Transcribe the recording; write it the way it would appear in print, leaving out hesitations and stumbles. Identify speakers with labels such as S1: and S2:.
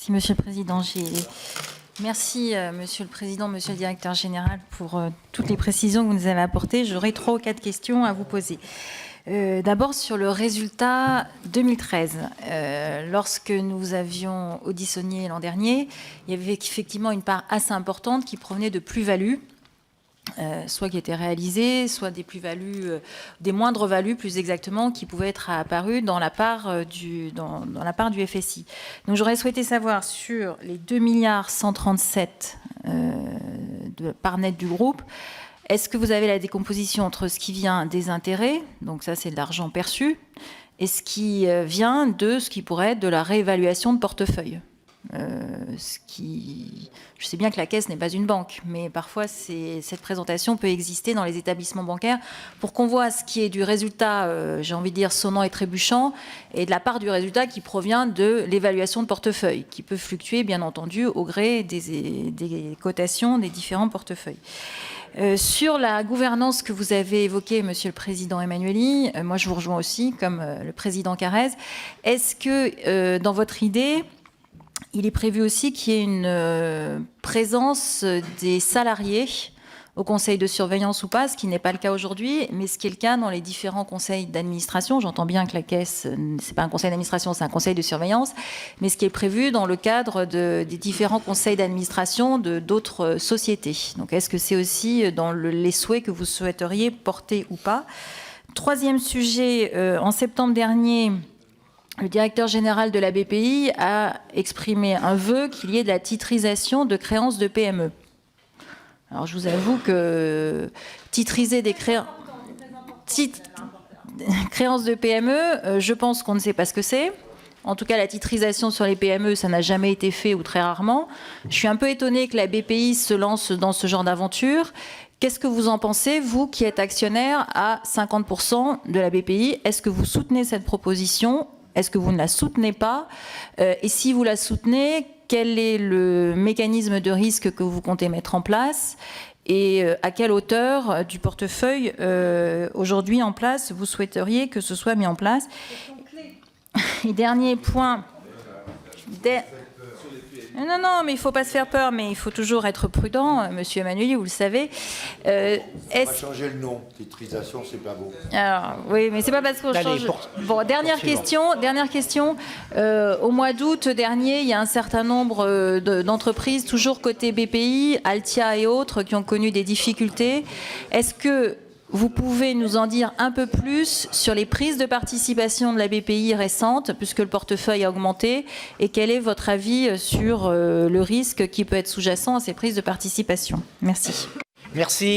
S1: Merci, Monsieur le Président. Merci, Monsieur le Président, Monsieur le Directeur Général, pour toutes les précisions que vous nous avez apportées. J'aurai 3 ou 4 questions à vous poser. D'abord, sur le résultat 2013. Lorsque nous avions auditionné l'an dernier, il y avait effectivement une part assez importante qui provenait de plus-values, soit qui étaient réalisées, soit des plus-values, des moindres values plus exactement, qui pouvaient être apparues dans la part du FSI. Donc j'aurais souhaité savoir sur les 2,137 de part nette du groupe, est-ce que vous avez la décomposition entre ce qui vient des intérêts, donc ça c'est de l'argent perçu, et ce qui vient de ce qui pourrait être de la réévaluation de portefeuille? Je sais bien que la Caisse n'est pas une banque, mais parfois cette présentation peut exister dans les établissements bancaires pour qu'on voit ce qui est du résultat, j'ai envie de dire sonnant et trébuchant, et de la part du résultat qui provient de l'évaluation de portefeuille, qui peut fluctuer bien entendu au gré des cotations des différents portefeuilles. Sur la gouvernance que vous avez évoquée, Monsieur le Président Emmanueli, moi je vous rejoins aussi, comme le Président Carrez. Est-ce que dans votre idée, il est prévu aussi qu'il y ait une présence des salariés au conseil de surveillance ou pas, ce qui n'est pas le cas aujourd'hui, mais ce qui est le cas dans les différents conseils d'administration? J'entends bien que la Caisse, c'est pas un conseil d'administration, c'est un conseil de surveillance, mais ce qui est prévu dans le cadre des différents conseils d'administration d'autres sociétés. Donc est-ce que c'est aussi dans les souhaits que vous souhaiteriez porter ou pas? Troisième sujet, en septembre dernier, le directeur général de la BPI a exprimé un vœu qu'il y ait de la titrisation de créances de PME. Alors je vous avoue que titriser des créances de PME, je pense qu'on ne sait pas ce que c'est. En tout cas, la titrisation sur les PME, ça n'a jamais été fait ou très rarement. Je suis un peu étonnée que la BPI se lance dans ce genre d'aventure. Qu'est-ce que vous en pensez, vous qui êtes actionnaire à 50% de la BPI? Est-ce que vous soutenez cette proposition? Est-ce que vous ne la soutenez pas? Et si vous la soutenez, quel est le mécanisme de risque que vous comptez mettre en place? Et à quelle hauteur du portefeuille aujourd'hui en place vous souhaiteriez que ce soit mis en place? Et dernier point... Non, mais il ne faut pas se faire peur, mais il faut toujours être prudent, Monsieur Emmanueli, vous le savez.
S2: On va changer le nom. Titrisation, c'est pas beau.
S1: Alors, oui, mais c'est pas parce qu'on change... Bon, dernière question. Au mois d'août dernier, il y a un certain nombre d'entreprises, toujours côté BPI, Altia et autres, qui ont connu des difficultés. Est-ce que vous pouvez nous en dire un peu plus sur les prises de participation de la BPI récentes, puisque le portefeuille a augmenté, et quel est votre avis sur le risque qui peut être sous-jacent à ces prises de participation? Merci.
S3: Merci.